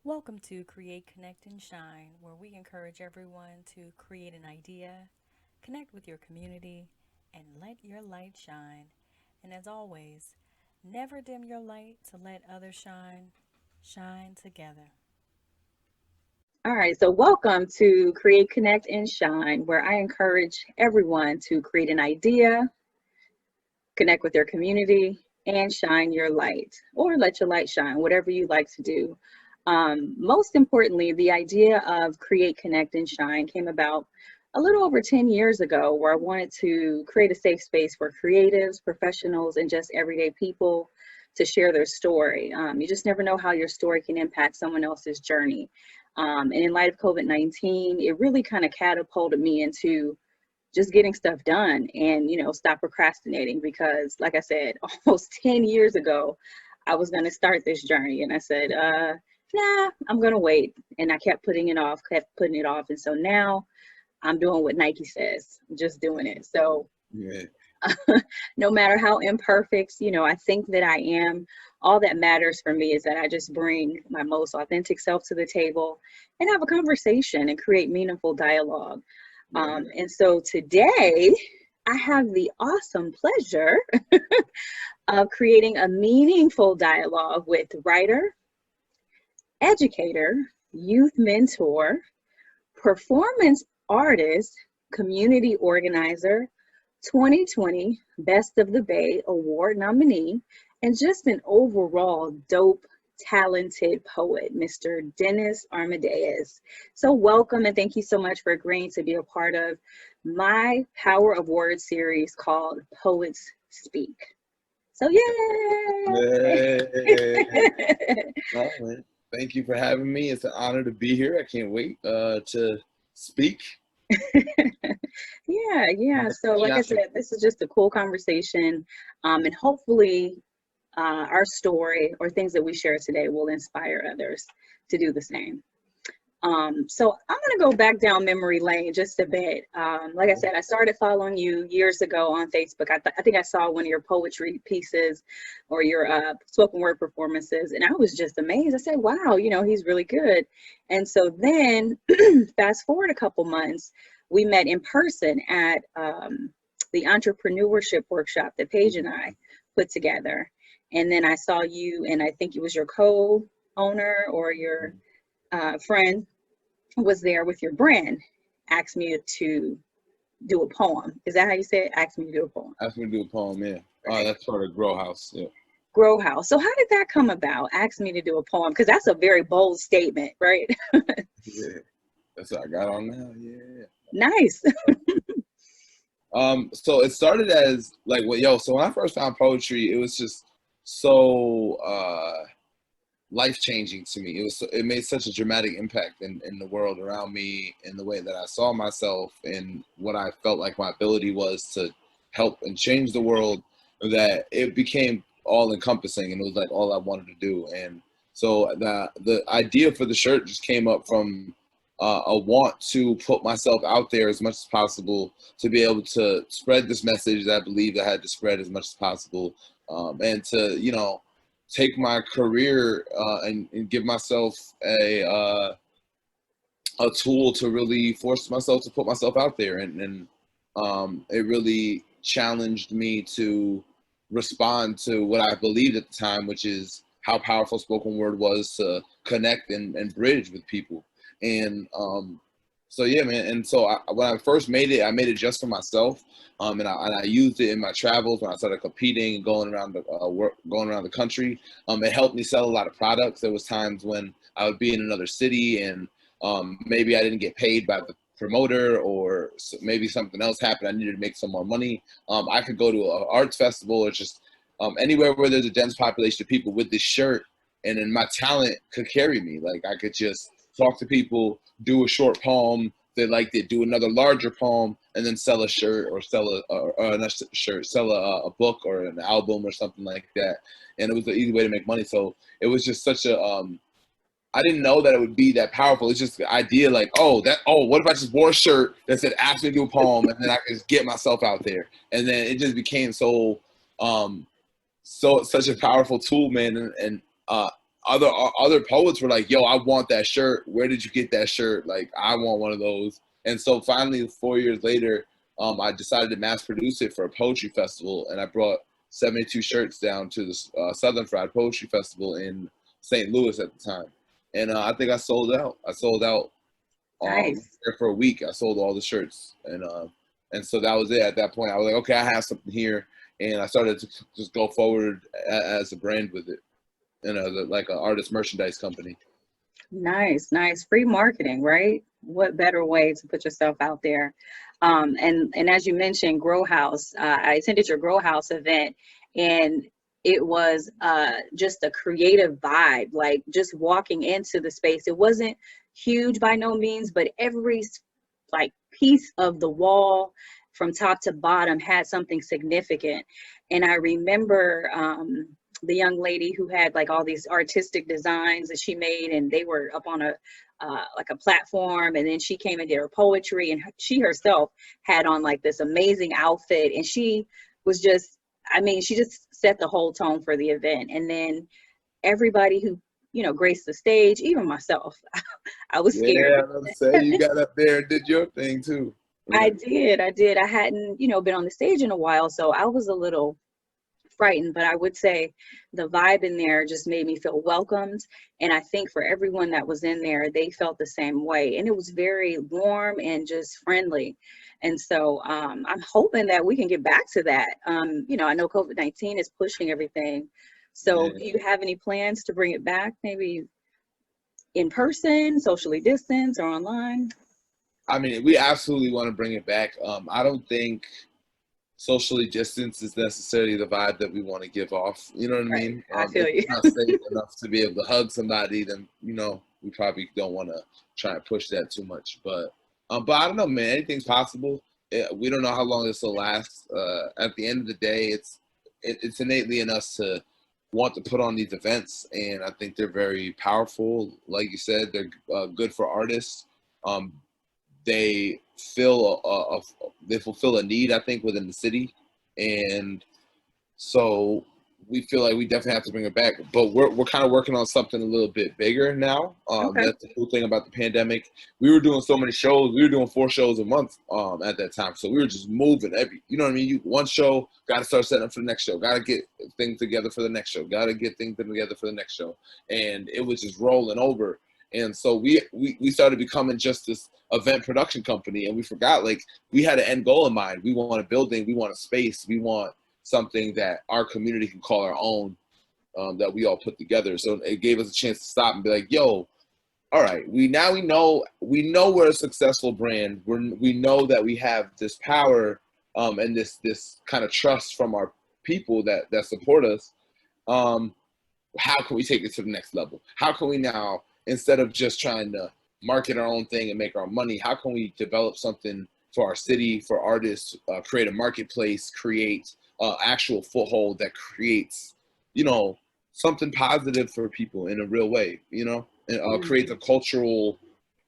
Welcome to Create, Connect, and Shine, where we encourage everyone to create an idea, connect with your community, and let your light shine. And as always, never dim your light to let others shine. Shine together. All right, so welcome to Create, Connect, and Shine, where I encourage everyone to create an idea, connect with their community, and shine your light, or let your light shine, whatever you like to do. Most importantly, the idea of Create, Connect, and Shine came about a little over 10 years ago, where I wanted to create a safe space for creatives, professionals, and just everyday people to share their story. You just never know how your story can impact someone else's journey. And in light of COVID-19, it really kind of catapulted me into just getting stuff done and, stop procrastinating because, like I said, almost 10 years ago, I was going to start this journey. And I said, nah, I'm going to wait. And I kept putting it off, kept putting it off. And so now I'm doing what Nike says, just doing it. So Yeah. no matter how imperfect, I think that I am, all that matters for me is that I just bring my most authentic self to the table and have a conversation and create meaningful dialogue. And so today, I have the awesome pleasure of creating a meaningful dialogue with writer, educator, youth mentor, performance artist, community organizer, 2020 Best of the Bay Award nominee, and just an overall dope, talented poet, Mr. Dennis Amadeus. So, welcome and thank you so much for agreeing to be a part of my Power of Words series called Poets Speak. So, Yay. yay! Well, man, thank you for having me. It's an honor to be here. I can't wait to speak. Yeah. So, like I Shine. said, this is just a cool conversation, and hopefully, our story or things that we share today will inspire others to do the same. So I'm going to go back down memory lane just a bit. Like I said, I started following you years ago on Facebook. I think I saw one of your poetry pieces or your spoken word performances, and I was just amazed. I said, wow, he's really good. And so then, fast forward a couple months, we met in person at the entrepreneurship workshop that Paige and I put together. And then I saw you, and I think it was your co-owner or your friend was there with your brand, asked me to do a poem. Is that how you say it? Asked me to do a poem. Ask me to do a poem, yeah. Oh, Right. that's part of Grow House, yeah. Grow House. So how did that come about? Asked me to do a poem because that's a very bold statement, right? Yeah. That's what I got on now, yeah. Nice. So it started as like so when I first found poetry, it was just so life changing to me. It made such a dramatic impact in the world around me, in the way that I saw myself and what I felt like my ability was to help and change the world, that it became all encompassing and it was like all I wanted to do. And so the idea for the shirt just came up from a want to put myself out there as much as possible, to be able to spread this message that I believed I had to spread as much as possible, and to take my career and give myself a tool to really force myself to put myself out there, and it really challenged me to respond to what I believed at the time, which is how powerful spoken word was to connect and bridge with people. And so yeah, man. And so when I first made it, I made it just for myself, and I used it in my travels when I started competing and going around the going around the country. It helped me sell a lot of products. There was times when I would be in another city and maybe I didn't get paid by the promoter, or maybe something else happened. I needed to make some more money. I could go to an arts festival or just anywhere where there's a dense population of people with this shirt, and then my talent could carry me. Like I could just talk to people, do a short poem. They liked it, do another larger poem, and then sell a shirt or sell not a shirt, sell a book or an album or something like that. And it was an easy way to make money. So it was just such a I didn't know that it would be that powerful. It's just the idea, like, what if I just wore a shirt that said "Ask me to do a poem," and then I could just get myself out there, and then it just became so such a powerful tool, man. And other poets were like, yo, I want that shirt. Where did you get that shirt? Like, I want one of those. And so finally, 4 years later, I decided to mass produce it for a poetry festival, and I brought 72 shirts down to the Southern Fried Poetry Festival in St. Louis at the time. And I think I sold out. I sold out Nice. there for a week. I sold all the shirts, and so that was it. At that point, I was like, okay, I have something here, and I started to just go forward as a brand with it, like an artist merchandise company. Nice, nice. Free marketing, right? What better way to put yourself out there? And as you mentioned, Grow House, I attended your Grow House event, and it was just a creative vibe, like just walking into the space. It wasn't huge by no means, but every like piece of the wall from top to bottom had something significant. And I remember the young lady who had like all these artistic designs that she made, and they were up on a like a platform, and then she came and did her poetry, and she herself had on like this amazing outfit, and she was just, I mean, she just set the whole tone for the event. And then everybody who, you know, graced the stage, even myself, I was scared. Yeah, I'm saying you got up there and did your thing too. I did. I hadn't, you know, been on the stage in a while, so I was a little frightened, but I would say the vibe in there just made me feel welcomed. And I think for everyone that was in there, they felt the same way. And it was very warm and just friendly. And so I'm hoping that we can get back to that. You know, I know COVID-19 is pushing everything. So Yeah. do you have any plans to bring it back, maybe in person, socially distanced, or online? I mean, we absolutely want to bring it back. I don't think socially distance is necessarily the vibe that we want to give off. You know what I Right. mean? I If feel you. it's not safe enough to be able to hug somebody, then, you know, we probably don't want to try and push that too much. But I don't know, man. Anything's possible. We don't know how long this will last. At the end of the day, it's innately in us to want to put on these events, and I think they're very powerful. Like you said, they're good for artists. Um, they they fulfill a need, I think, within the city, and so we feel like we definitely have to bring it back. But we're kind of working on something a little bit bigger now. Okay. That's the cool thing about the pandemic. We were doing so many shows. We were doing 4 shows a month at that time, so we were just moving you know what I mean? One show, got to start setting up for the next show. Got to get things together for the next show. Got to get things together for the next show, and it was just rolling over. And so we started becoming just this event production company, and we forgot, like, we had an end goal in mind. We want a building, we want a space, we want something that our community can call our own, that we all put together. So it gave us a chance to stop and be like, yo, all right, we know we're a successful brand. We know that we have this power, and this kind of trust from our people that support us. How can we take it to the next level? How can we now, instead of just trying to market our own thing and make our money, how can we develop something for our city, for artists, create a marketplace, create actual foothold that creates, you know, something positive for people in a real way, you know, and creates a cultural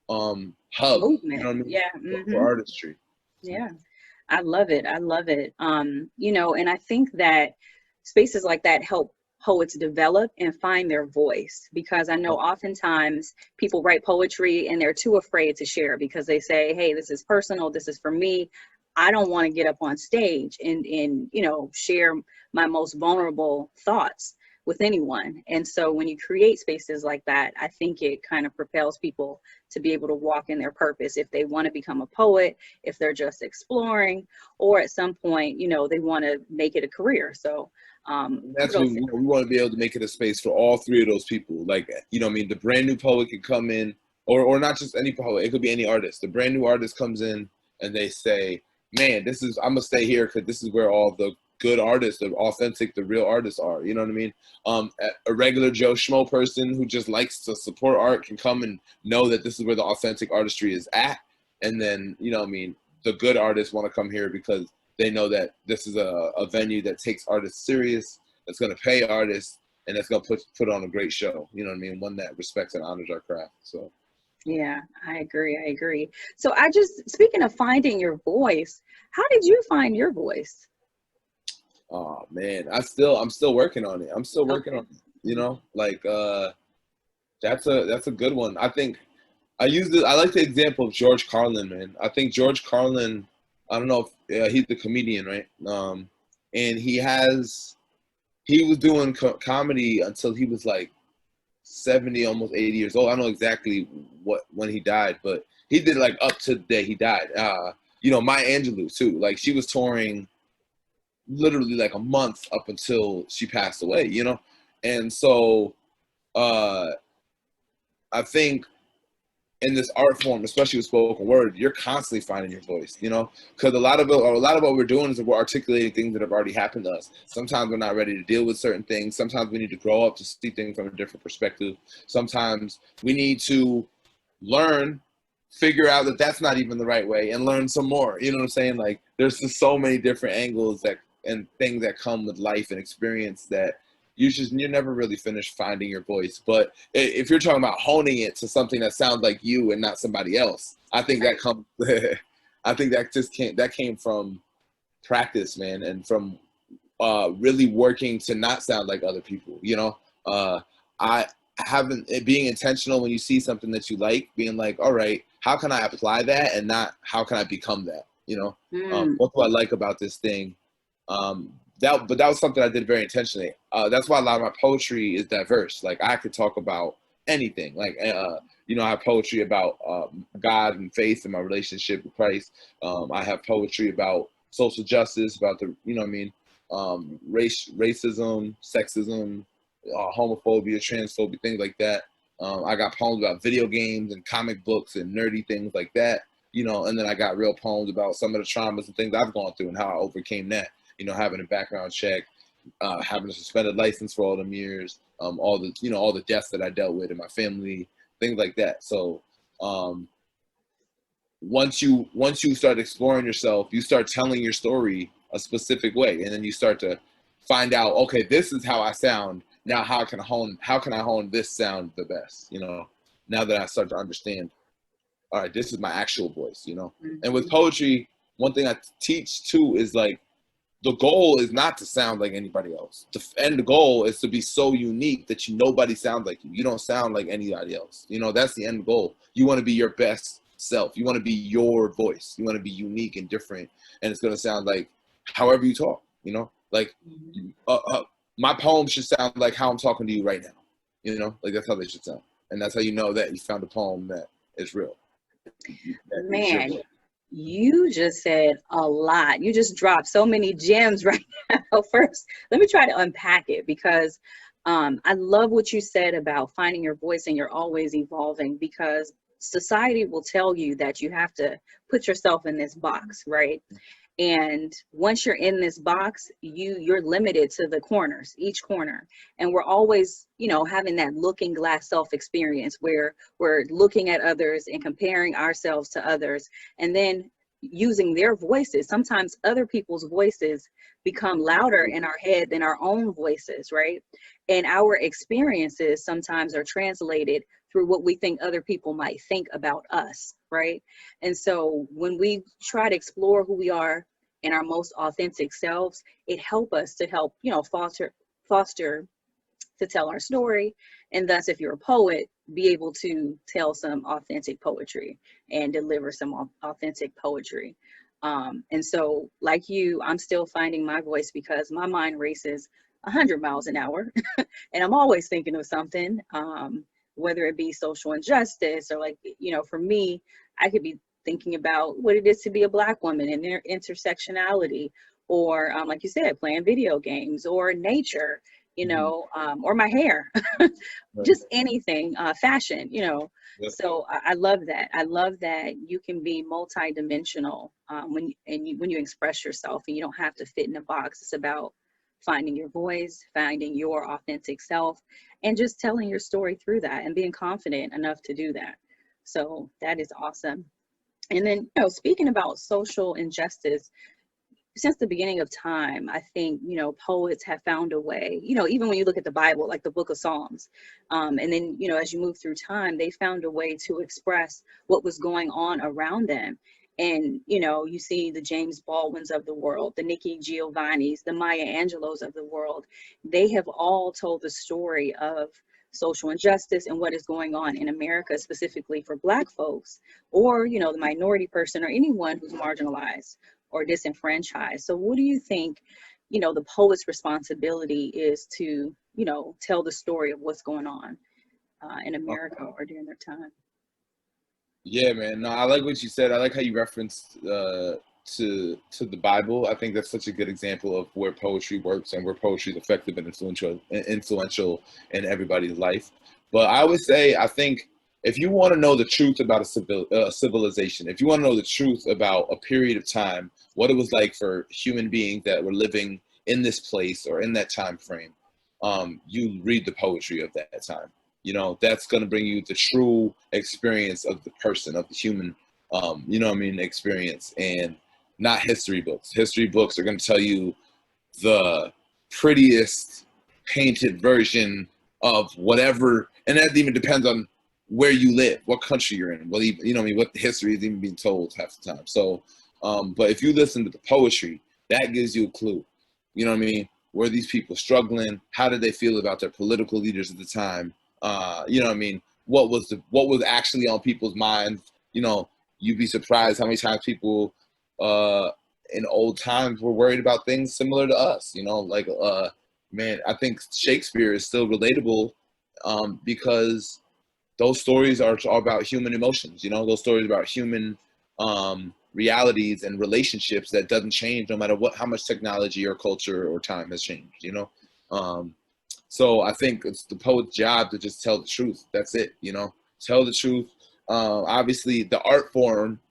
hub, you know Movement. what I mean, Yeah. for artistry. Yeah. I love it. I love it. You know, and I think that spaces like that help poets develop and find their voice, because I know oftentimes people write poetry and they're too afraid to share because they say, hey, this is personal, this is for me. I don't want to get up on stage and you know, share my most vulnerable thoughts with anyone. And so when you create spaces like that, I think it kind of propels people to be able to walk in their purpose if they want to become a poet, if they're just exploring, or at some point, you know, they want to make it a career. So That's what kudos. we want to be able to make it a space for all 3 of those people. Like, you know what I mean? The brand new poet can come in, or not just any poet, it could be any artist. The brand new artist comes in and they say, man, I'm going to stay here because this is where all the good artists, the authentic, the real artists are. You know what I mean? A regular Joe Schmo person who just likes to support art can come and know that this is where the authentic artistry is at. And then, you know what I mean, the good artists want to come here because they know that this is a venue that takes artists serious, that's going to pay artists, and that's going to put on a great show. You know what I mean? One that respects and honors our craft. So. Yeah, I agree. I agree. So speaking of finding your voice, how did you find your voice? Oh man, I'm still working on it. I'm still working Okay. on it. You know, like That's a good one. I think I like the example of George Carlin, man. I think George Carlin, I don't know if he's the comedian, right? And he was doing comedy until he was like 70, almost 80 years old. I don't know exactly when he died, but he did like up to the day he died. Maya Angelou too. Like she was touring literally like a month up until she passed away, And so I think in this art form, especially with spoken word, you're constantly finding your voice, because a lot of what we're doing is we're articulating things that have already happened to us. Sometimes we're not ready to deal with certain things. Sometimes we need to grow up to see things from a different perspective. Sometimes we need to learn, figure out that that's not even the right way, and learn some more. You know what I'm saying? Like there's just so many different angles and things that come with life and experience that you're never really finished finding your voice. But if you're talking about honing it to something that sounds like you and not somebody else, I think that comes. I think that came from practice, man, and from really working to not sound like other people. I haven't being intentional when you see something that you like, being like, all right, how can I apply that and not how can I become that? What do I like about this thing? But that was something I did very intentionally. That's why a lot of my poetry is diverse. Like I could talk about anything. Like I have poetry about God and faith and my relationship with Christ. I have poetry about social justice, about racism, sexism, homophobia, transphobia, things like that. I got poems about video games and comic books and nerdy things like that. And then I got real poems about some of the traumas and things I've gone through and how I overcame that. Having a background check, having a suspended license for all them years, all the deaths that I dealt with in my family, things like that. So once you start exploring yourself, you start telling your story a specific way, and then you start to find out, okay, this is how I sound. Now how can I hone this sound the best? Now that I start to understand, all right, this is my actual voice, And with poetry, one thing I teach too is like, the goal is not to sound like anybody else. The goal is to be so unique that nobody sounds like you. You don't sound like anybody else. That's the end goal. You want to be your best self. You want to be your voice. You want to be unique and different. And it's going to sound like however you talk, Like my poem should sound like how I'm talking to you right now. Like that's how they should sound. And that's how you know that you found a poem that is real. Man, you just said a lot. You just dropped so many gems right now. First, let me try to unpack it because I love what you said about finding your voice and you're always evolving, because society will tell you that you have to put yourself in this box, right? And once you're in this box, you're limited to the corners, each corner. And we're always, having that looking glass self experience where we're looking at others and comparing ourselves to others, and then using their voices. Sometimes other people's voices become louder in our head than our own voices, right? And our experiences sometimes are translated through what we think other people might think about us, right? And so when we try to explore who we are in our most authentic selves, it helps us to help, foster to tell our story. And thus, if you're a poet, be able to tell some authentic poetry and deliver some authentic poetry. And so like you, I'm still finding my voice because my mind races 100 miles an hour and I'm always thinking of something, whether it be social injustice or for me, I could be thinking about what it is to be a Black woman and their intersectionality, or like you said, playing video games, or nature, or my hair, just anything, fashion, Yep. So I love that. I love that you can be multidimensional when you express yourself, and you don't have to fit in a box. It's about finding your voice, finding your authentic self, and just telling your story through that and being confident enough to do that. So that is awesome. And then, speaking about social injustice, since the beginning of time, I think, poets have found a way, even when you look at the Bible, like the book of Psalms, and then, as you move through time, they found a way to express what was going on around them. And, you see the James Baldwins of the world, the Nikki Giovannis, the Maya Angelos of the world. They have all told the story of social injustice and what is going on in America, specifically for Black folks, or, you know, the minority person or anyone who's marginalized or disenfranchised. So what do you think, you know, the poet's responsibility is to, you know, tell the story of what's going on in America or during their time? Yeah, man. No, I like what you said. I like how you referenced to the Bible. I think that's such a good example of where poetry works and where poetry is effective and influential in everybody's life. But I would say, I think if you want to know the truth about a civilization, if you want to know the truth about a period of time, what it was like for human beings that were living in this place or in that time frame, you read the poetry of that time. You know, that's going to bring you the true experience of the person, of the human, you know what I mean, experience, and not history books. History books are going to tell you the prettiest painted version of whatever, and that even depends on where you live, what country you're in, what even, you know what I mean, what the history is even being told half the time. So, but if you listen to the poetry, that gives you a clue. You know what I mean? Were these people struggling? How did they feel about their political leaders at the time? You know what I mean? What was actually on people's minds? You know, you'd be surprised how many times people in old times were worried about things similar to us. You know, like man, I think Shakespeare is still relatable because those stories are all about human emotions. You know, those stories about human realities and relationships that doesn't change no matter how much technology or culture or time has changed. You know. So I think it's the poet's job to just tell the truth. That's it, you know, tell the truth. Obviously, the art form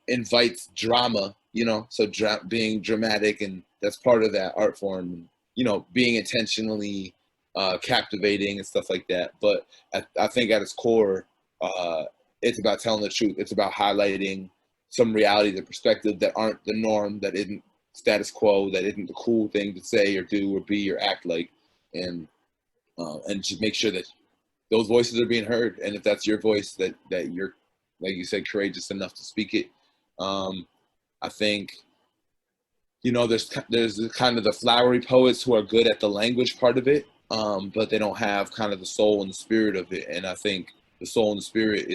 invites drama, you know, so being dramatic, and that's part of that art form, and, you know, being intentionally captivating and stuff like that. But I think at its core, it's about telling the truth. It's about highlighting some realities and perspective that aren't the norm, that isn't status quo, that isn't the cool thing to say or do or be or act like, and just make sure that those voices are being heard, and if that's your voice, that you're, like you said, courageous enough to speak it. I think, you know, there's kind of the flowery poets who are good at the language part of it, but they don't have kind of the soul and the spirit of it. And I think the soul and the spirit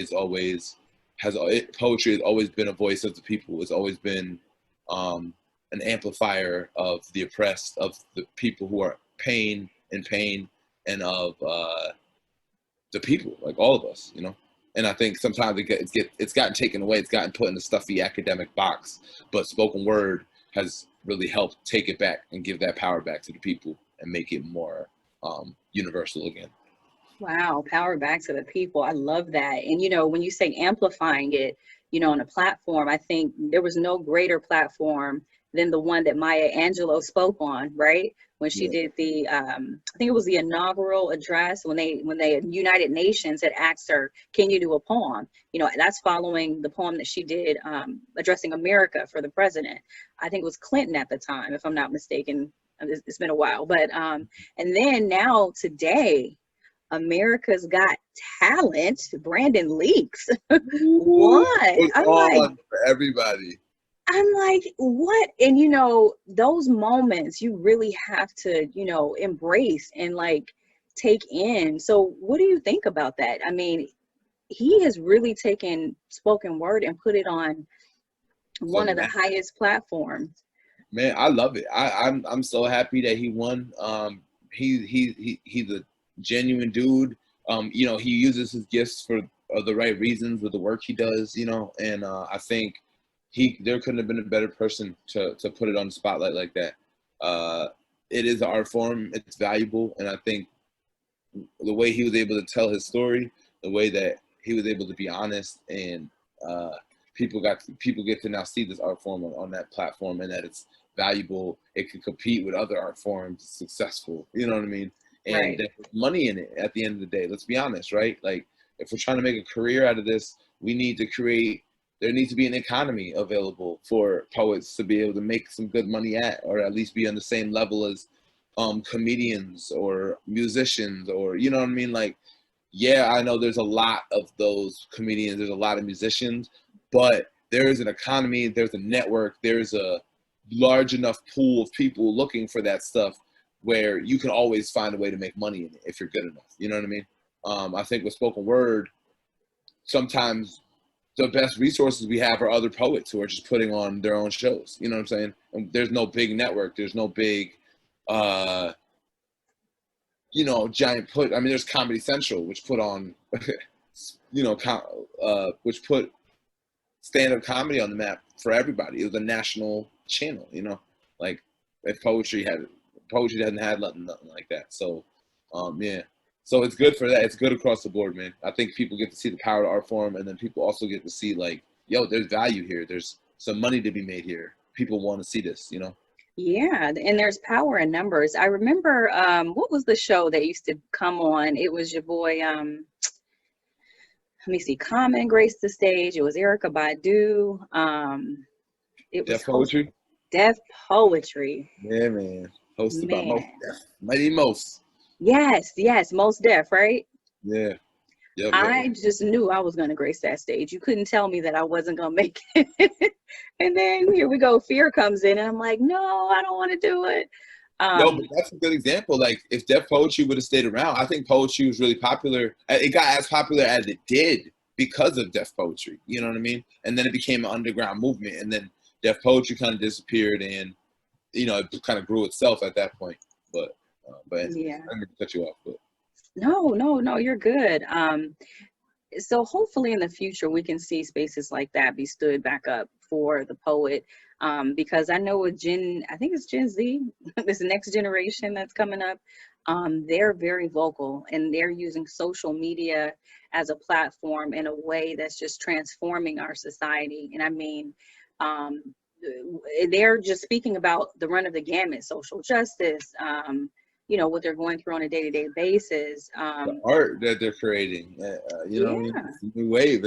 poetry has always been a voice of the people. It's always been an amplifier of the oppressed, of the people who are in pain, and of the people, like all of us, you know. And I think sometimes it's gotten taken away. It's gotten put in a stuffy academic box. But spoken word has really helped take it back and give that power back to the people and make it more universal again. Wow, power back to the people. I love that. And, you know, when you say amplifying it, you know, on a platform, I think there was no greater platform than the one that Maya Angelou spoke on, right? When she did the, I think it was the inaugural address when the United Nations had asked her, can you do a poem? You know, that's following the poem that she did addressing America for the president. I think it was Clinton at the time, if I'm not mistaken. It's been a while, but, and then now today, America's Got Talent, Brandon Leaks. What? I'm like, for everybody. I'm like, what? And, you know, those moments you really have to, you know, embrace and like take in. So what do you think about that? I mean, he has really taken spoken word and put it on one of the highest platforms. Man, I love it. I'm so happy that he won. He's a genuine dude. You know, he uses his gifts for the right reasons with the work he does, you know, and I think there couldn't have been a better person to put it on the spotlight like that. It is an art form, it's valuable, and I think the way he was able to tell his story, the way that he was able to be honest, and people get to now see this art form on that platform, and that it's valuable, it can compete with other art forms, it's successful, you know what I mean? And there's money in it at the end of the day. Let's be honest, right? Like, if we're trying to make a career out of this, there needs to be an economy available for poets to be able to make some good money at, or at least be on the same level as comedians or musicians, or, you know what I mean? Like, yeah, I know there's a lot of those comedians, there's a lot of musicians, but there is an economy, there's a network, there's a large enough pool of people looking for that stuff where you can always find a way to make money in it if you're good enough. You know what I mean? I think with spoken word, sometimes the best resources we have are other poets who are just putting on their own shows. You know what I'm saying? And there's no big network. There's no big, giant put. I mean, there's Comedy Central, which put on, which put stand-up comedy on the map for everybody. It was a national channel, like if poetry hadn't had nothing like that. So, yeah. So it's good for that. It's good across the board, man. I think people get to see the power of the art form, and then people also get to see like, yo, there's value here. There's some money to be made here. People want to see this, Yeah, and there's power in numbers. I remember what was the show that used to come on? It was your boy, let me see, Common graced the stage. It was Erica Badu. It was Deaf poetry. Deaf Poetry. Yeah, man. Hosted by Most Man. Def. Mighty Most. Yes, Most Def, right? Yeah. Yep, I just knew I was going to grace that stage. You couldn't tell me that I wasn't going to make it. And then here we go. Fear comes in, and I'm like, no, I don't want to do it. No, but that's a good example. Like, if deaf poetry would have stayed around, I think poetry was really popular. It got as popular as it did because of deaf poetry. You know what I mean? And then it became an underground movement. And then deaf poetry kind of disappeared, and it kind of grew itself at that point. But Yeah. I'm gonna cut you off. But No, you're good. So hopefully in the future we can see spaces like that be stood back up for the poet, because I know with I think it's Gen Z, this next generation that's coming up, they're very vocal, and they're using social media as a platform in a way that's just transforming our society. And I mean, they're just speaking about the run of the gamut, social justice, what they're going through on a day-to-day basis. the art that they're creating, Yeah. what I mean? It's a new wave.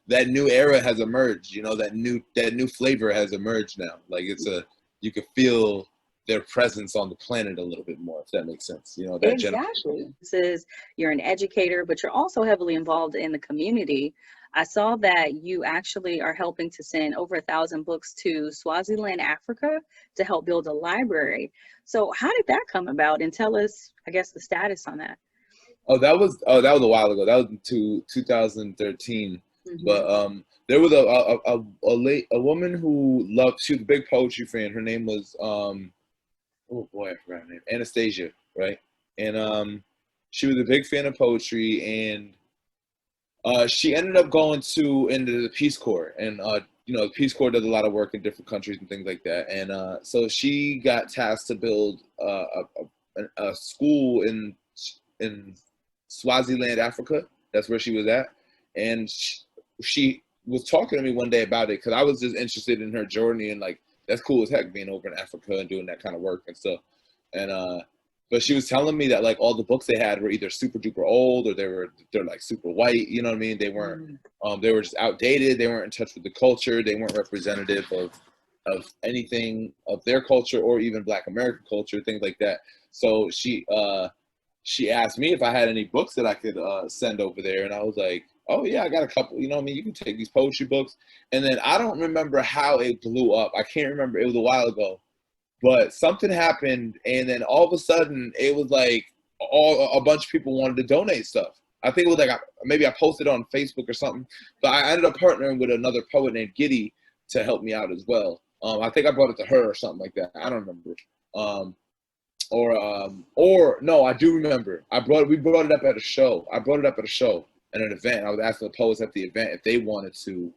That new era has emerged. That new flavor has emerged now. Like you can feel their presence on the planet a little bit more, if that makes sense. That Exactly. This is, you're an educator, but you're also heavily involved in the community. I saw that you actually are helping to send over 1,000 books to Swaziland, Africa, to help build a library. So how did that come about? And tell us, I guess, the status on that. that was a while ago. That was in 2013. Mhm. But there was a woman who loved. She was a big poetry fan. Her name was oh boy, I forgot her name. Anastasia, right? And she was a big fan of poetry, and she ended up going into the Peace Corps, and the Peace Corps does a lot of work in different countries and things like that. And so she got tasked to build a school in Swaziland, Africa. That's where she was at, and she was talking to me one day about it because I was just interested in her journey, and like, that's cool as heck being over in Africa and doing that kind of work and stuff. And but she was telling me that like all the books they had were either super duper old, or they're like super white. You know what I mean? They weren't. They were just outdated. They weren't in touch with the culture. They weren't representative of anything of their culture or even Black American culture, things like that. So she asked me if I had any books that I could send over there, and I was like, oh yeah, I got a couple. You know what I mean? You can take these poetry books. And then I don't remember how it blew up. I can't remember. It was a while ago. But something happened, and then all of a sudden, it was like a bunch of people wanted to donate stuff. I think it was like maybe I posted on Facebook or something. But I ended up partnering with another poet named Giddy to help me out as well. I think I brought it to her or something like that. I don't remember. Or no, I do remember. We brought it up at a show. I brought it up at a show at an event. I was asking the poets at the event if they wanted to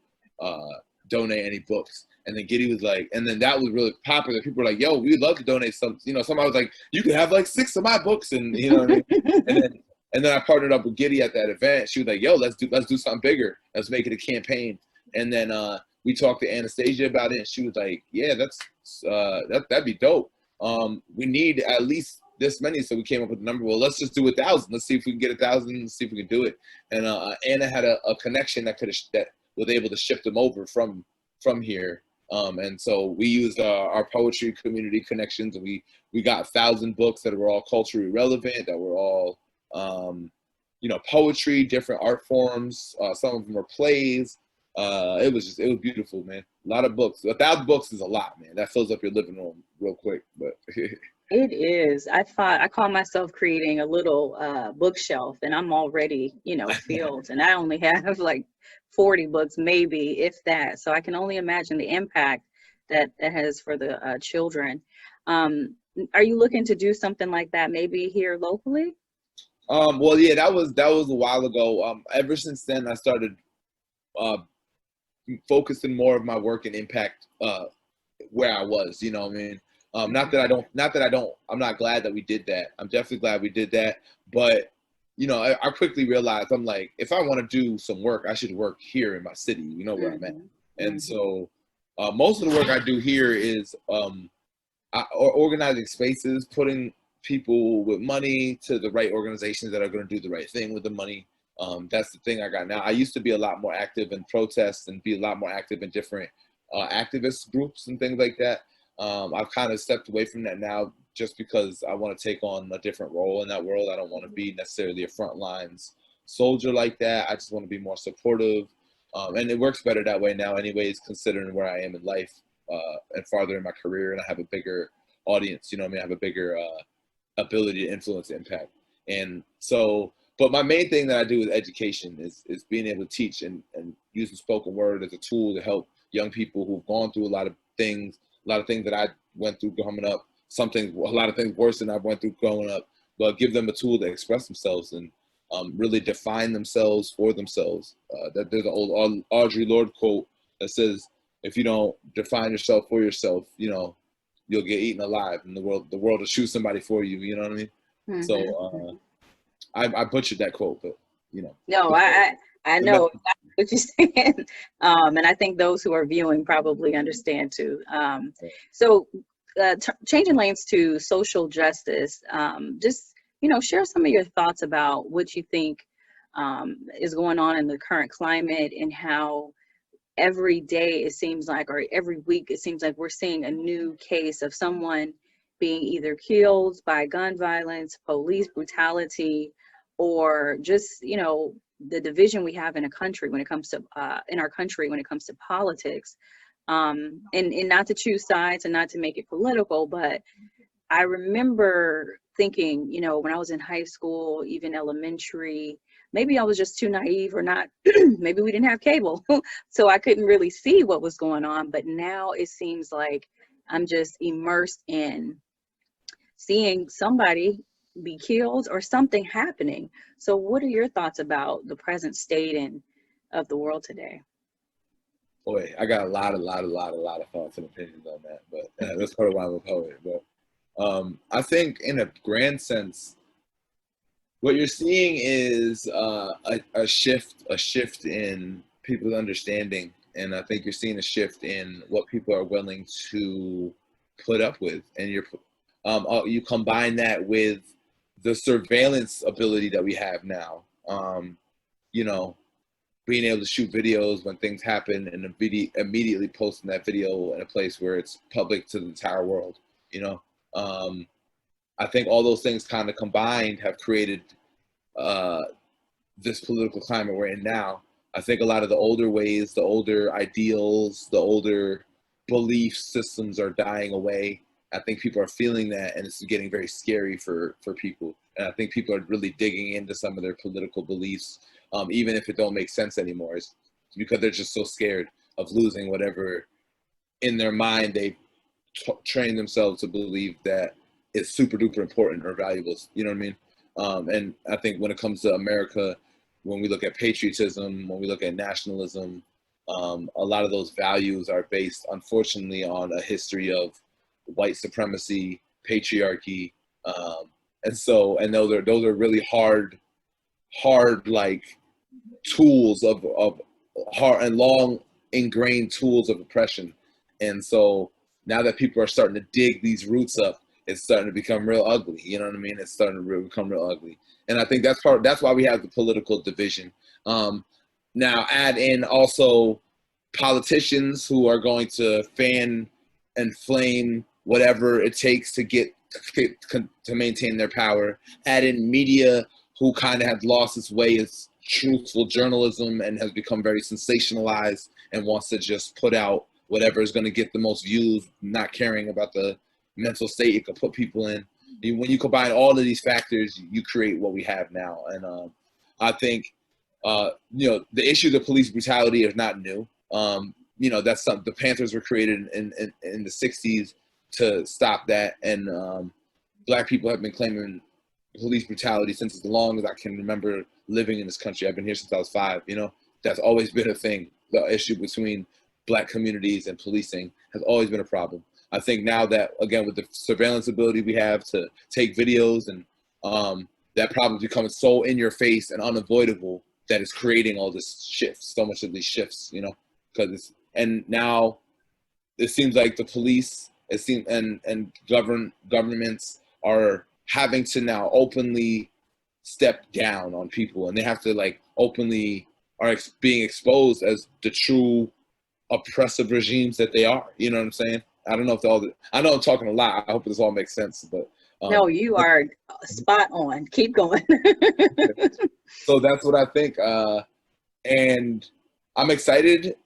donate any books. And then Giddy was like, and then that was really popular. People were like, yo, we'd love to donate some. Somebody was like, you could have like 6 of my books. And you know what I mean? and then I partnered up with Giddy at that event. She was like, yo, let's do something bigger. Let's make it a campaign. And then we talked to Anastasia about it, and she was like, yeah, that'd be dope. We need at least this many, so we came up with the number. Well, let's just do 1,000. Let's see if we can get 1,000. Let's see if we can do it. And Anna had a connection that was able to ship them over from here. And so we used our poetry community connections, and we got 1,000 books that were all culturally relevant, that were all poetry, different art forms. Some of them were plays. It was beautiful, man. A lot of books. 1,000 books is a lot, man. That fills up your living room real quick. But It is. I call myself creating a little bookshelf, and I'm already, filled, and I only have like 40 books, maybe if that. So I can only imagine the impact that has for the children. Are you looking to do something like that, maybe here locally? Well, yeah, that was a while ago. Ever since then, I started uh, focusing more of my work and impact where I was. You know what I mean? I'm not glad that we did that. I'm definitely glad we did that. But, I quickly realized, I'm like, if I want to do some work, I should work here in my city, where I'm at. Hmm. And Hmm. so most of the work I do here is or organizing spaces, putting people with money to the right organizations that are going to do the right thing with the money. That's the thing I got now. I used to be a lot more active in protests and be a lot more active in different activist groups and things like that. I've kind of stepped away from that now just because I want to take on a different role in that world. I don't want to be necessarily a front lines soldier like that. I just want to be more supportive. And it works better that way now anyways, considering where I am in life and farther in my career, and I have a bigger audience, I have a bigger ability to influence impact. And so, but my main thing that I do with education is being able to teach and using spoken word as a tool to help young people who've gone through a lot of things that I went through growing up, a lot of things worse than I went through growing up, but give them a tool to express themselves and really define themselves for themselves. That there's an old Audre Lorde quote that says, if you don't define yourself for yourself, you'll get eaten alive, and the world will shoot somebody for you. You know what I mean? So Hmm. I butchered that quote, but No, the, I the know message. exactly what you're saying, and I think those who are viewing probably understand too. So, changing lanes to social justice, just share some of your thoughts about what you think is going on in the current climate, and how every day it seems like, or every week it seems like, we're seeing a new case of someone being either killed by gun violence, police brutality, or just the division we have in a country when it comes to in our country when it comes to politics. And not to choose sides and not to make it political, but I remember thinking, when I was in high school, even elementary, maybe I was just too naive or not, maybe we didn't have cable, so I couldn't really see what was going on. But now it seems like I'm just immersed in seeing somebody be killed or something happening. So, what are your thoughts about the present state and of the world today? Boy, I got a lot of thoughts and opinions on that, but that's part of why I'm a poet. But I think in a grand sense, what you're seeing is a shift in people's understanding, and I think you're seeing a shift in what people are willing to put up with, and you combine that with the surveillance ability that we have now. You know, being able to shoot videos when things happen and immediately posting that video in a place where it's public to the entire world. You know, um, I think all those things kind of combined have created uh, this political climate we're in now. I think a lot of the older ways, the older ideals, the older belief systems are dying away. I think people are feeling that, and it's getting very scary for people. And I think people are really digging into some of their political beliefs, even if it don't make sense anymore. It's because they're just so scared of losing whatever in their mind they train themselves to believe that it's super duper important or valuable. You know what I mean? And I think when it comes to America, when we look at patriotism, when we look at nationalism, a lot of those values are based, unfortunately, on a history of white supremacy, patriarchy, and those are really hard like tools of hard and long ingrained tools of oppression. And so now that people are starting to dig these roots up, it's starting to become real ugly. You know what I mean? It's starting to become real ugly. And I think that's why we have the political division. Now add in also politicians who are going to fan and flame whatever it takes to maintain their power. Add in media who kind of has lost its way as truthful journalism and has become very sensationalized and wants to just put out whatever is going to get the most views, not caring about the mental state it could put people in. When you combine all of these factors, you create what we have now. And I think, the issue of police brutality is not new. That's something the Panthers were created in the 60s to stop that. And Black people have been claiming police brutality since as long as I can remember living in this country. I've been here since I was 5. That's always been a thing. The issue between Black communities and policing has always been a problem. I think now that, again, with the surveillance ability we have to take videos, and that problem's becoming so in your face and unavoidable that it's creating all this shifts, so much of these shifts, and now it seems like the police, and governments are having to now openly step down on people, and they have to openly are being exposed as the true oppressive regimes that they are. You know what I'm saying? I don't know if I know I'm talking a lot. I hope this all makes sense, but no, you are spot on. Keep going. So that's what I think, and I'm excited.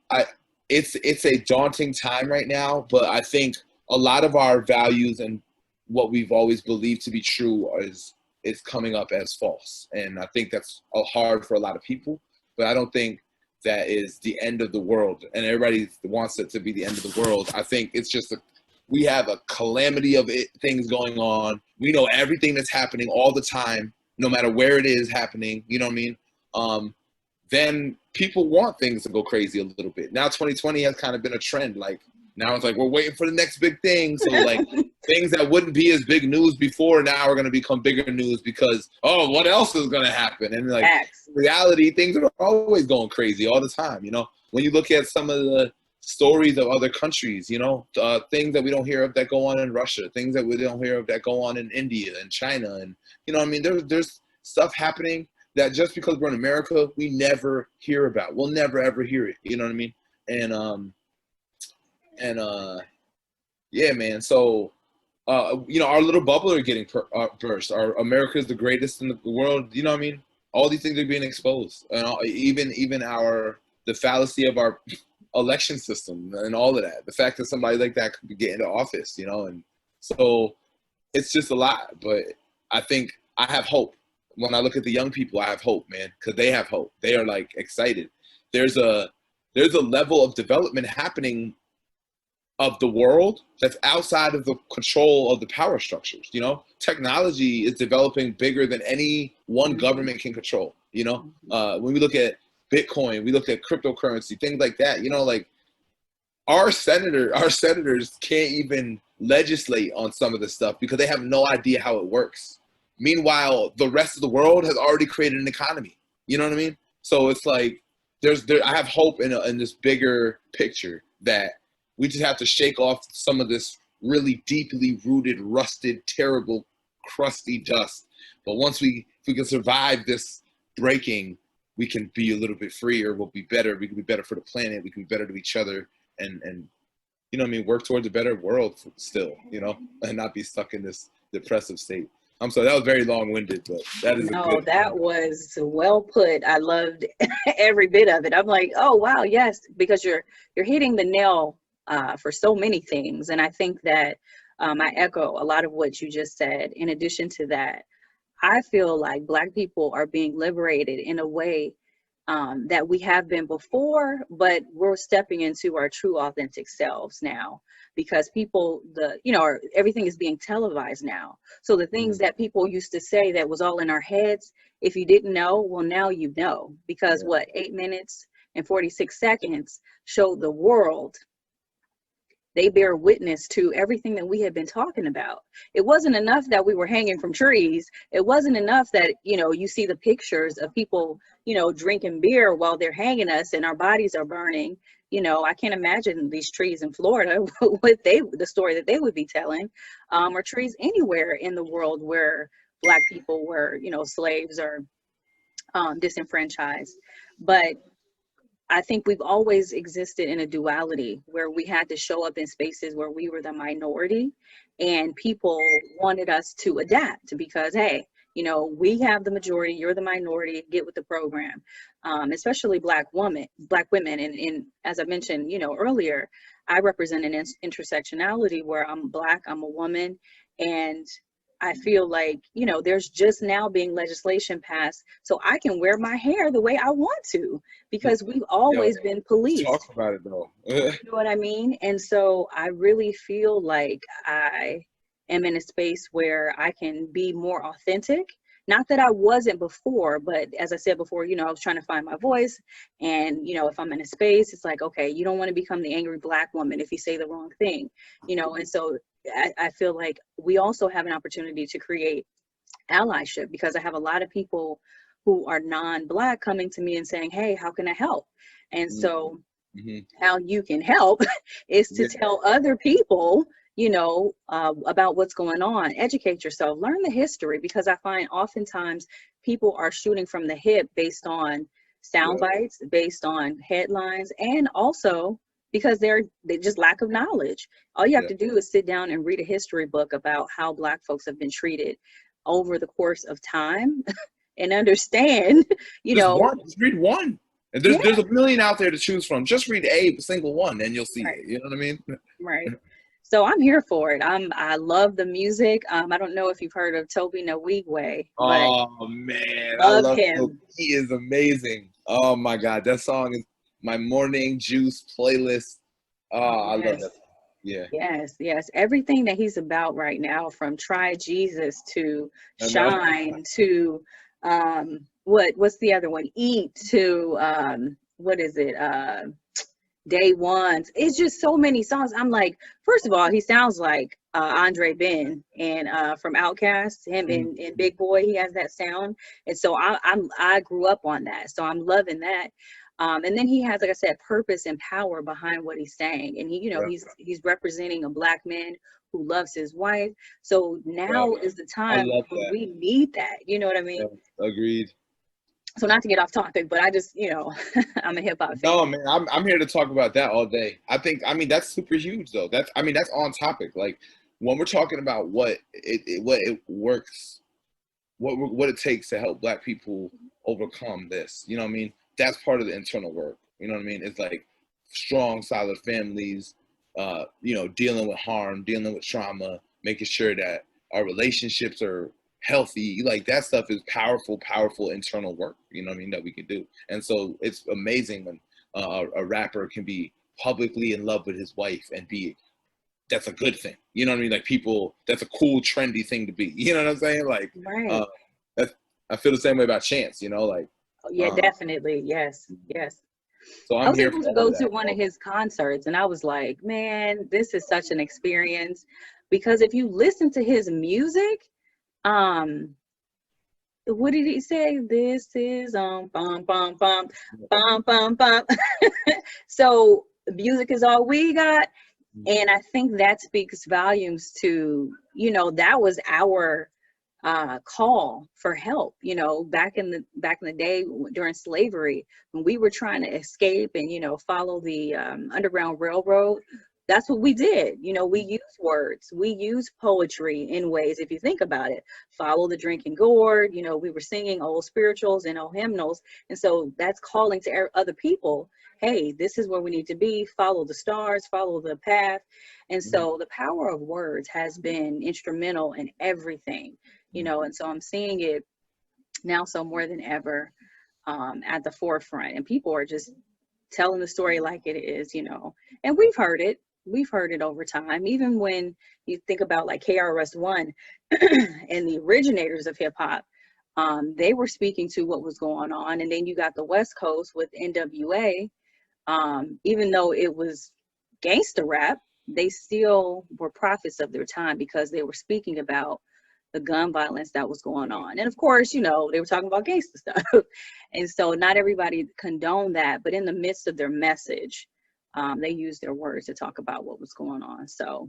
It's a daunting time right now, but I think a lot of our values and what we've always believed to be true is coming up as false, and I think that's hard for a lot of people. But I don't think that is the end of the world, and everybody wants it to be the end of the world. I think it's just we have a calamity of things going on. We know everything that's happening all the time, no matter where it is happening. You know what I mean? Then people want things to go crazy a little bit. Now 2020 has kind of been a trend. Now it's we're waiting for the next big thing. So things that wouldn't be as big news before now are going to become bigger news because, what else is going to happen? And reality, things are always going crazy all the time. When you look at some of the stories of other countries, things that we don't hear of that go on in Russia, things that we don't hear of that go on in India and China. And, there's stuff happening that just because we're in America, we never hear about. We'll never, ever hear it. You know what I mean? Yeah, man. So, our little bubble are getting burst. America's the greatest in the world. You know what I mean? All these things are being exposed, and even the fallacy of our election system and all of that. The fact that somebody like that could get into office, and so it's just a lot. But I think I have hope. When I look at the young people, I have hope, man, because they have hope. They are excited. There's a level of development happening of the world that's outside of the control of the power structures. Technology is developing bigger than any one government can control. When we look at Bitcoin, we look at cryptocurrency, things like that. Our senators can't even legislate on some of this stuff because they have no idea how it works. Meanwhile, the rest of the world has already created an economy. You know what I mean? So it's I have hope in this bigger picture that we just have to shake off some of this really deeply rooted, rusted, terrible, crusty dust. But if we can survive this breaking, we can be a little bit freer. We'll be better. We can be better for the planet. We can be better to each other, and you know what I mean, work towards a better world still, and not be stuck in this depressive state. I'm sorry, that was very long-winded, but that is that was well put. I loved every bit of it. I'm like, oh wow, yes, because you're hitting the nail for so many things, and I think that I echo a lot of what you just said. In addition to that, I feel like Black people are being liberated in a way that we have been before, but we're stepping into our true authentic selves now, because everything is being televised now. So the things that people used to say that was all in our heads, if you didn't know, well, now you know, because 8 minutes and 46 seconds showed the world. They bear witness to everything that we had been talking about. It wasn't enough that we were hanging from trees. It wasn't enough that, you see the pictures of people, drinking beer while they're hanging us and our bodies are burning. I can't imagine these trees in Florida, the story that they would be telling, or trees anywhere in the world where Black people were, slaves or disenfranchised. But I think we've always existed in a duality where we had to show up in spaces where we were the minority, and people wanted us to adapt because, hey, We have the majority, you're the minority, get with the program. Especially black women. And as I mentioned, earlier, I represent an intersectionality where I'm black, I'm a woman, and I feel like, there's just now being legislation passed so I can wear my hair the way I want to, because we've Yo, always been let's talk policed. about it though. You know what I mean? And so I really feel like I am in a space where I can be more authentic. Not that I wasn't before, but as I said before, I was trying to find my voice. And, if I'm in a space, it's like, okay, you don't want to become the angry black woman if you say the wrong thing, and so I feel like we also have an opportunity to create allyship, because I have a lot of people who are non-black coming to me and saying, hey, how can I help? And so Mm-hmm. how you can help is to tell other people, about what's going on. Educate yourself, learn the history, because I find oftentimes people are shooting from the hip based on sound bites, based on headlines, and also because they just lack of knowledge. All you have to do is sit down and read a history book about how black folks have been treated over the course of time and understand, Just read one. And there's a million out there to choose from. Just read a single one and you'll see it. You know what I mean? Right. So I'm here for it. I love the music. I don't know if you've heard of Toby Nwigwe, but Oh man, I love love him. him. He is amazing. Oh my God, that song is my morning juice playlist. Oh, I love that. Yeah. Yes. Everything that he's about right now, from Try Jesus to Shine to what's the other one? Eat to what is it? Day Ones. It's just so many songs. I'm like, first of all, he sounds like Andre Ben and from Outkast, him and Big Boy. He has that sound, and so I grew up on that. So I'm loving that. And then he has, like I said, purpose and power behind what he's saying, and he's representing a black man who loves his wife. So now is the time when we need that. You know what I mean? Yeah, agreed. So not to get off topic, but I just, I'm a hip hop fan. No, man, I'm here to talk about that all day. I mean, that's super huge though. That's on topic. Like when we're talking about what it works, what it takes to help black people overcome this. You know what I mean? That's part of the internal work. You know what I mean? It's like strong, solid families, dealing with harm, dealing with trauma, making sure that our relationships are healthy. Like that stuff is powerful internal work, you know what I mean, that we can do. And so it's amazing when a rapper can be publicly in love with his wife and that's a good thing, you know what I mean? Like people, that's a cool, trendy thing to be, you know what I'm saying? Like, right. I feel the same way about Chance, like. Yeah, definitely. Yes. So I was here able to go to one of his concerts, and I was like, man, this is such an experience, because if you listen to his music, what did he say? This is bum bum bum bum bum bum. So music is all we got, and I think that speaks volumes to, that was our call for help, back in the day during slavery, when we were trying to escape and follow the Underground Railroad. That's what we did. We used words, we used poetry in ways, if you think about it, follow the drinking gourd, we were singing old spirituals and old hymnals. And so that's calling to other people, hey, this is where we need to be, follow the stars, follow the path. And so the power of words has been instrumental in everything, and so I'm seeing it now so more than ever at the forefront, and people are just telling the story like it is, and we've heard it over time. Even when you think about like KRS-One and the originators of hip hop, they were speaking to what was going on. And then you got the West Coast with NWA, even though it was gangster rap, they still were prophets of their time, because they were speaking about the gun violence that was going on. And of course, they were talking about gangster stuff. And so not everybody condoned that, but in the midst of their message, they used their words to talk about what was going on. So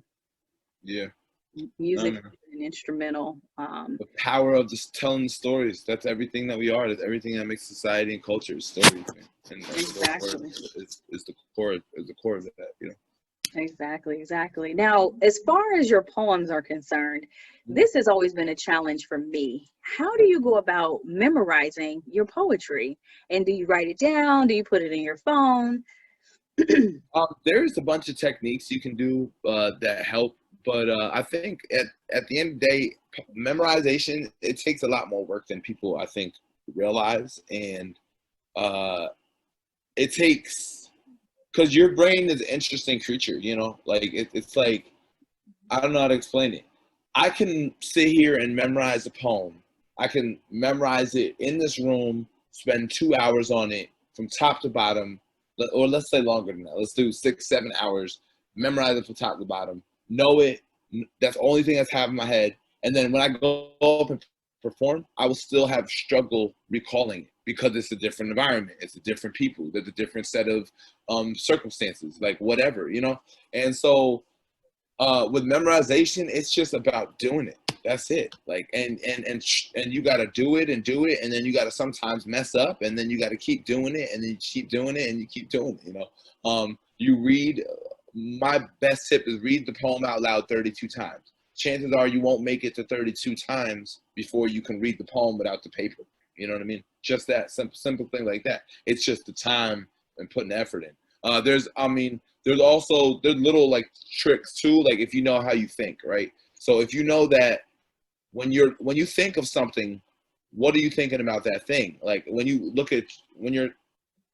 music is an instrumental. The power of just telling stories. That's everything that we are. That's everything that makes society and culture is stories. And exactly. is the core of that, Exactly, exactly. Now, as far as your poems are concerned, this has always been a challenge for me. How do you go about memorizing your poetry? And do you write it down? Do you put it in your phone? There's a bunch of techniques you can do that help, but I think at the end of the day, memorization, it takes a lot more work than people I think realize, and uh, it takes, because your brain is an interesting creature, you know, like it's like, I don't know how to explain it. I can sit here and memorize a poem. I can memorize it in this room, spend 2 hours on it from top to bottom, or let's say longer than that. Let's do 6, 7 hours, memorize it from top to bottom, know it. That's the only thing that's have in my head. And then when I go up and perform, I will still have struggle recalling it because it's a different environment. It's a different people. There's a different set of circumstances, like whatever, you know? And so with memorization, it's just about doing it. That's it. Like, and you got to do it, and then you got to sometimes mess up, and then you got to keep doing it, and then you keep doing it, and you keep doing it. You know, you read. My best tip is read the poem out loud 32 times. Chances are you won't make it to 32 times before you can read the poem without the paper. You know what I mean? Just that simple thing like that. It's just the time and putting the effort in. There's also, there's little like tricks too, like if you know how you think, right? So if you know that when you think of something, what are you thinking about that thing? Like when you're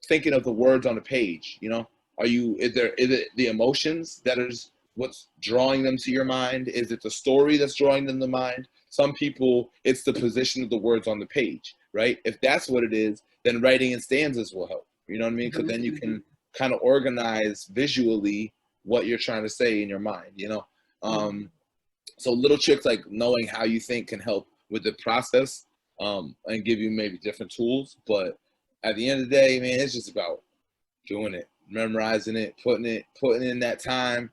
thinking of the words on the page, you know, is it the emotions that is what's drawing them to your mind? Is it the story that's drawing them to mind? Some people, it's the position of the words on the page, right? If that's what it is, then writing in stanzas will help. You know what I mean? Because then you can kind of organize visually what you're trying to say in your mind, you know? So little tricks like knowing how you think can help with the process and give you maybe different tools. But at the end of the day, man, it's just about doing it, memorizing it, putting in that time,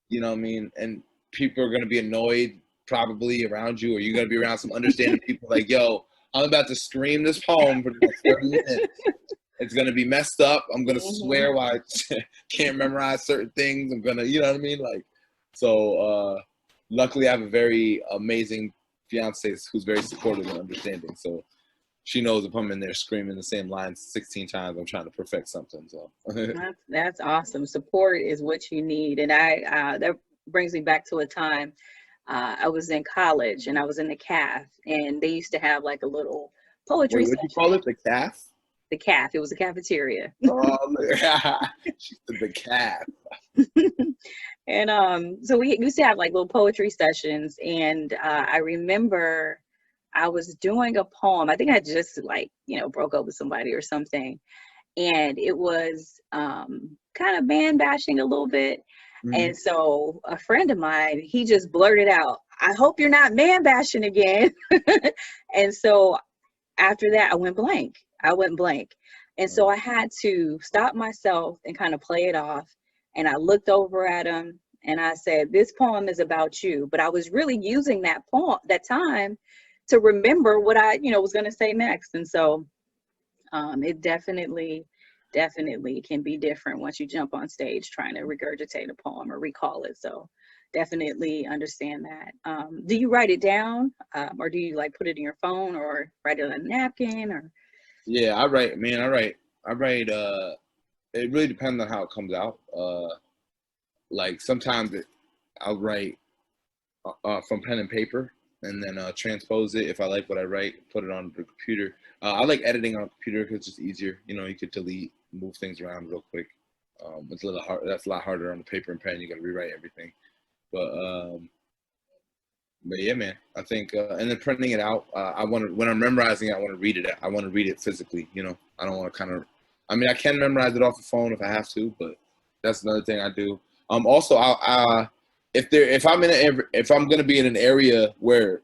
you know what I mean? And people are going to be annoyed probably around you, or you're going to be around some understanding people like, yo, I'm about to scream this poem for the next 30 minutes. It's going to be messed up. I'm going to swear while I can't memorize certain things. I'm going to, you know what I mean? Like, so luckily I have a very amazing fiance who's very supportive and understanding. So she knows if I'm in there screaming the same lines 16 times, I'm trying to perfect something. So That's awesome. Support is what you need. And that brings me back to a time I was in college and I was in the CAF, and they used to have like a little poetry wait, what do you call session. it? The calf? The CAF, it was a cafeteria. Oh, she said the calf. And so we used to have like little poetry sessions, and I remember I was doing a poem. I think I just like, broke up with somebody or something, and it was kind of man bashing a little bit. And so a friend of mine, he just blurted out, "I hope you're not man bashing again." And so after that, I went blank. And so I had to stop myself and kind of play it off. And I looked over at him and I said, "This poem is about you." But I was really using that time to remember what I, was going to say next. And so it definitely can be different once you jump on stage trying to regurgitate a poem or recall it. So definitely understand that. Do you write it down, or do you like put it in your phone or write it on a napkin? Or Yeah, I write, man. I write. It really depends on how it comes out. Like sometimes I'll write from pen and paper, and then transpose it if I like what I write, put it on the computer. I like editing on a computer because it's just easier. You know, you could delete, move things around real quick. It's a little hard. That's a lot harder on the paper and pen. You got to rewrite everything. But yeah, man, I think, and then printing it out, when I'm memorizing it, I want to read it. I want to read it physically, you know. I don't want to I can memorize it off the phone if I have to, but that's another thing I do. Also, if I'm going to be in an area where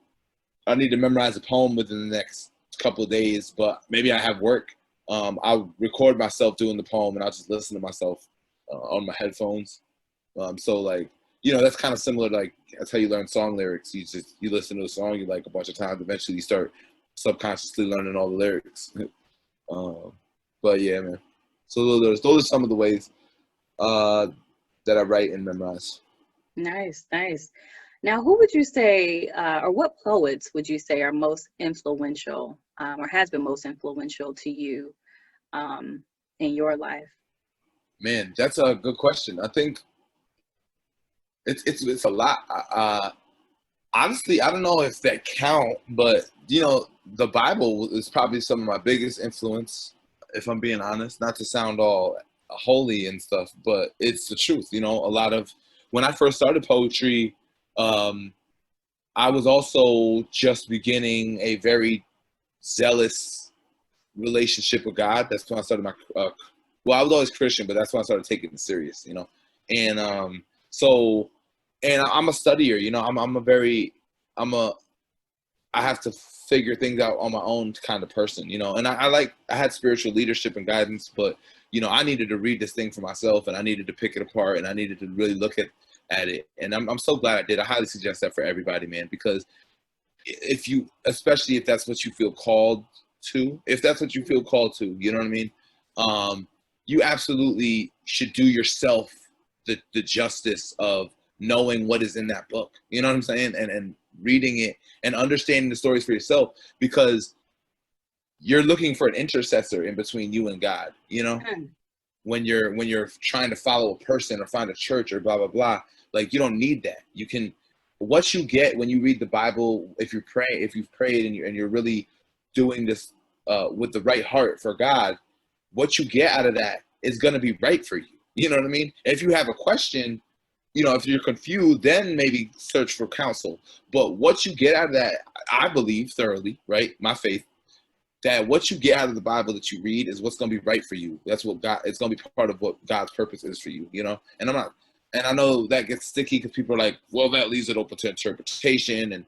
I need to memorize a poem within the next couple of days, but maybe I have work, I'll record myself doing the poem and I'll just listen to myself on my headphones. So like, that's kind of similar to, like, that's how you learn song lyrics. You listen to a song you like a bunch of times. Eventually you start subconsciously learning all the lyrics. But yeah, man. So those are some of the ways. that I write and memorize. Nice, nice. Now, who would you say, or what poets would you say are most influential, or has been most influential to you um, in your life? Man, that's a good question. I think it's a lot. Honestly, I don't know if that count, but the Bible is probably some of my biggest influence, if I'm being honest. Not to sound all holy and stuff, but it's the truth. A lot of when I first started poetry, I was also just beginning a very zealous relationship with God. That's when I started my well, I was always Christian, but that's when I started taking it serious, and so and I'm a studier, I have to figure things out on my own kind of person, and I had spiritual leadership and guidance, but I needed to read this thing for myself, and I needed to pick it apart, and I needed to really look at it, and I'm so glad I did. I highly suggest that for everybody, man, because especially if that's what you feel called to, you know what I mean? You absolutely should do yourself the justice of knowing what is in that book. You know what I'm saying? And reading it and understanding the stories for yourself, because you're looking for an intercessor in between you and God, when you're trying to follow a person or find a church or blah, blah, blah, like you don't need that. What you get when you read the Bible, if you've prayed and you're really doing this with the right heart for God, what you get out of that is going to be right for you. You know what I mean? If you have a question, if you're confused, then maybe search for counsel. But what you get out of that, I believe thoroughly, right? My faith, that what you get out of the Bible that you read is what's going to be right for you. That's what it's going to be part of what God's purpose is for you, and I know that gets sticky because people are like, well, that leaves it open to interpretation and,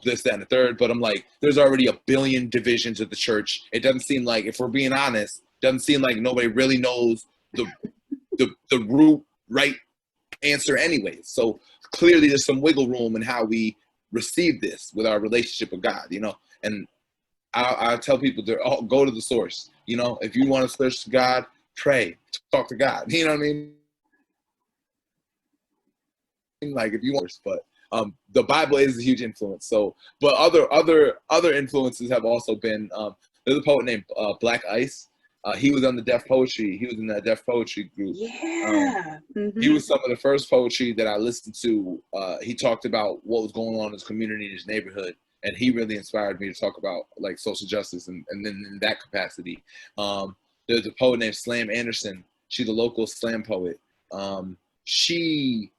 this, that, and the third. But I'm like, there's already a billion divisions of the church. It doesn't seem like, if we're being honest, doesn't seem like nobody really knows the root right answer anyways. So clearly there's some wiggle room in how we receive this with our relationship with God, and I tell people to go to the source. If you want to search to God, pray, talk to God. You know what I mean? Like if you want, but the Bible is a huge influence. So, but other influences have also been. There's a poet named Black Ice. He was on the Deaf Poetry. He was in that Deaf Poetry group. Yeah. He was some of the first poetry that I listened to. He talked about what was going on in his community, in his neighborhood, and he really inspired me to talk about like social justice and then in that capacity. There's a poet named Slam Anderson. She's a local slam poet. She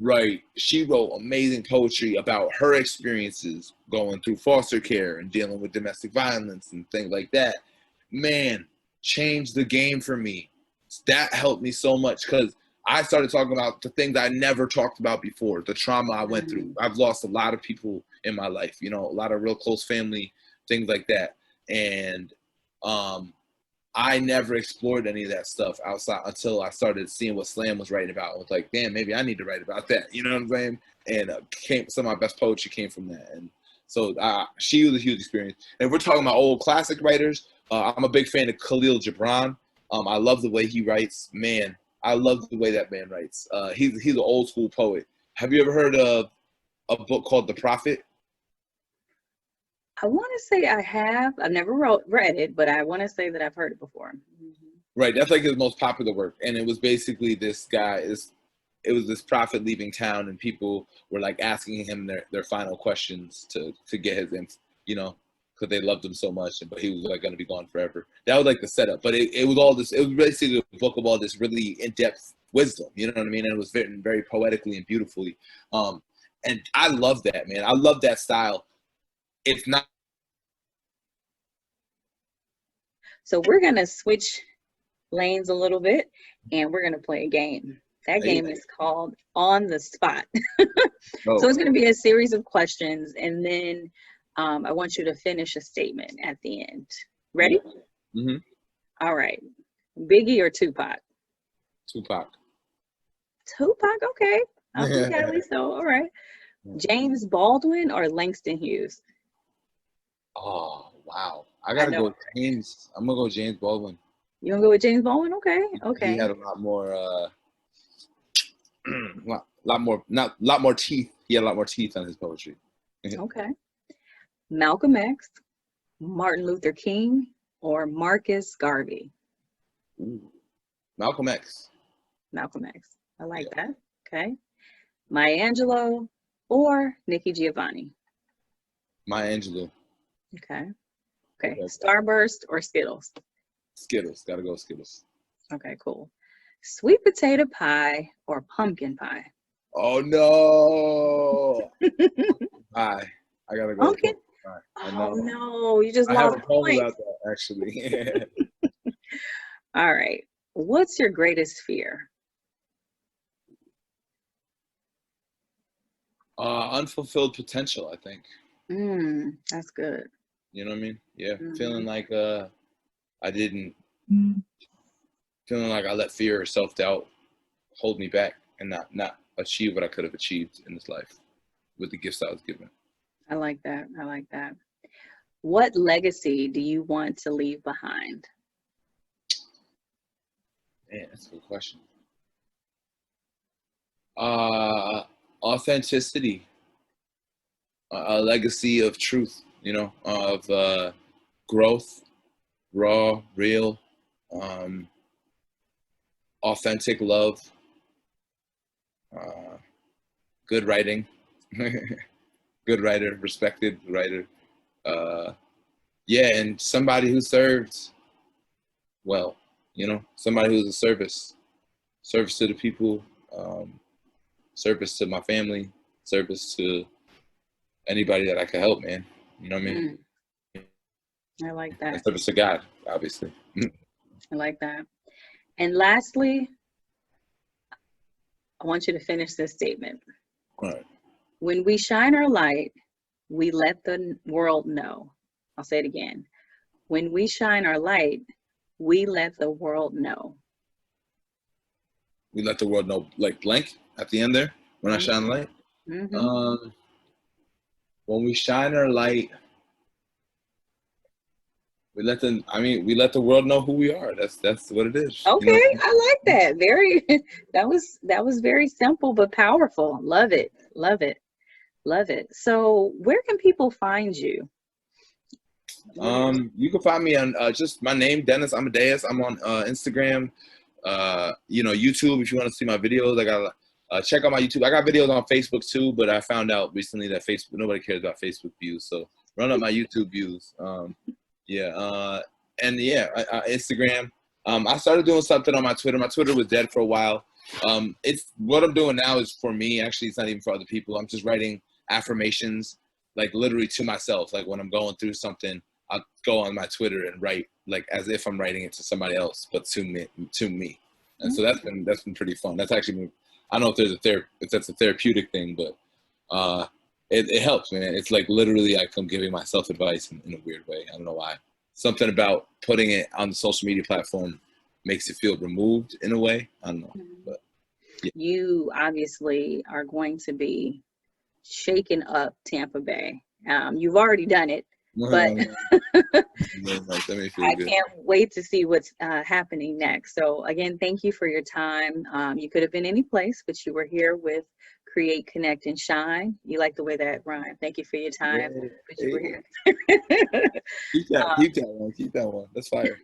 wrote amazing poetry about her experiences going through foster care and dealing with domestic violence and things like that. Man, changed the game for me. That helped me so much because I started talking about the things I never talked about before, the trauma I went through. I've lost a lot of people in my life, a lot of real close family, things like that. And I never explored any of that stuff outside until I started seeing what Slam was writing about. I was like, damn, maybe I need to write about that. You know what I'm saying? And some of my best poetry came from that. And so she was a huge experience. And if we're talking about old classic writers, I'm a big fan of Khalil Gibran. I love the way he writes. Man, I love the way that man writes. He's an old school poet. Have you ever heard of a book called The Prophet? I want to say I have. I've never read it, but I want to say that I've heard it before. Right, that's like his most popular work, and it was basically this guy. It was this prophet leaving town, and people were like asking him their final questions to get his, because they loved him so much, but he was like going to be gone forever. That was like the setup, but it was all this. It was basically a book of all this really in-depth wisdom. You know what I mean? And it was written very poetically and beautifully. And I love that, man. I love that style. It's not. So we're going to switch lanes a little bit and we're going to play a game. That game is called On the Spot. So it's going to be a series of questions, and then I want you to finish a statement at the end. Ready? Mm-hmm. All right. Biggie or Tupac? Tupac. Tupac, okay. At least so. All right. James Baldwin or Langston Hughes? Oh, wow. I gotta go with James. I'm gonna go with James Baldwin. You gonna go with James Baldwin? Okay. He had a lot more lot more teeth. He had a lot more teeth on his poetry. Okay. Malcolm X, Martin Luther King, or Marcus Garvey? Ooh. Malcolm X. Malcolm X. I like Yeah. that. Okay. Maya Angelou or Nikki Giovanni? Maya Angelou. Okay. Okay. Okay. Starburst or Skittles? Skittles. Gotta go Skittles. Okay, cool. Sweet potato pie or pumpkin pie? Oh no! Pie. I gotta go with Pumpkin? pumpkin pie. I Oh know. no, you just I have lost a poem points. about that actually. All right. What's your greatest fear? Unfulfilled potential, I think. That's good. You know what I mean? Yeah. Mhm. Feeling like I didn't feeling like I let fear or self doubt hold me back and not achieve what I could have achieved in this life with the gifts I was given. I like that. I like that. What legacy do you want to leave behind? Man, that's a good question. Authenticity, a legacy of truth, you know, of growth, raw, real, um, authentic love, uh, good writing, good writer, respected writer. Yeah, and somebody who served well, you know, somebody who's a service to the people, service to my family, service to anybody that I could help, man. You know what I mean? Mm, I like And that. service to God, obviously. I like that. And lastly, I want you to finish this statement. All right. When we shine our light, we let the world know. I'll say it again. When we shine our light, we let the world know. We let the world know, like blank at the end there, when I shine light. Mm-hmm. Um, when we shine our light, we let the world know who we are. That's what it is. You know? Okay, I like that. Very that was very simple but powerful. Love it. Love it. Love it. So where can people find you? You can find me on just my name, Dennis Amadeus. I'm on Instagram, you know, YouTube. If you want to see my videos, I got check out my YouTube. I got videos on Facebook too, but I found out recently that Facebook nobody cares about Facebook views, so run up my YouTube views. Yeah, and yeah, Instagram. I started doing something on my Twitter. My Twitter was dead for a while. It's what I'm doing now is for me. Actually, it's not even for other people. I'm just writing affirmations, like literally to myself. Like when I'm going through something, I'll go on my Twitter and write like as if I'm writing it to somebody else, but to me. And so that's been pretty fun. That's actually been, I don't know if there's if that's a therapeutic thing, but it helps, man. It's like literally like I'm giving myself advice in a weird way. I don't know why. Something about putting it on the social media platform makes it feel removed in a way. I don't know, but yeah. You obviously are going to be shaking up Tampa Bay. You've already done it, but Like, that made me feel I good. can't wait to see what's happening next. So again, thank you for your time. You could have been any place, but you were here with Create, Connect, and Shine. You like the way that rhymed. Thank you for your time, but you were Hey, here. keep that one. Keep that one. That's fire.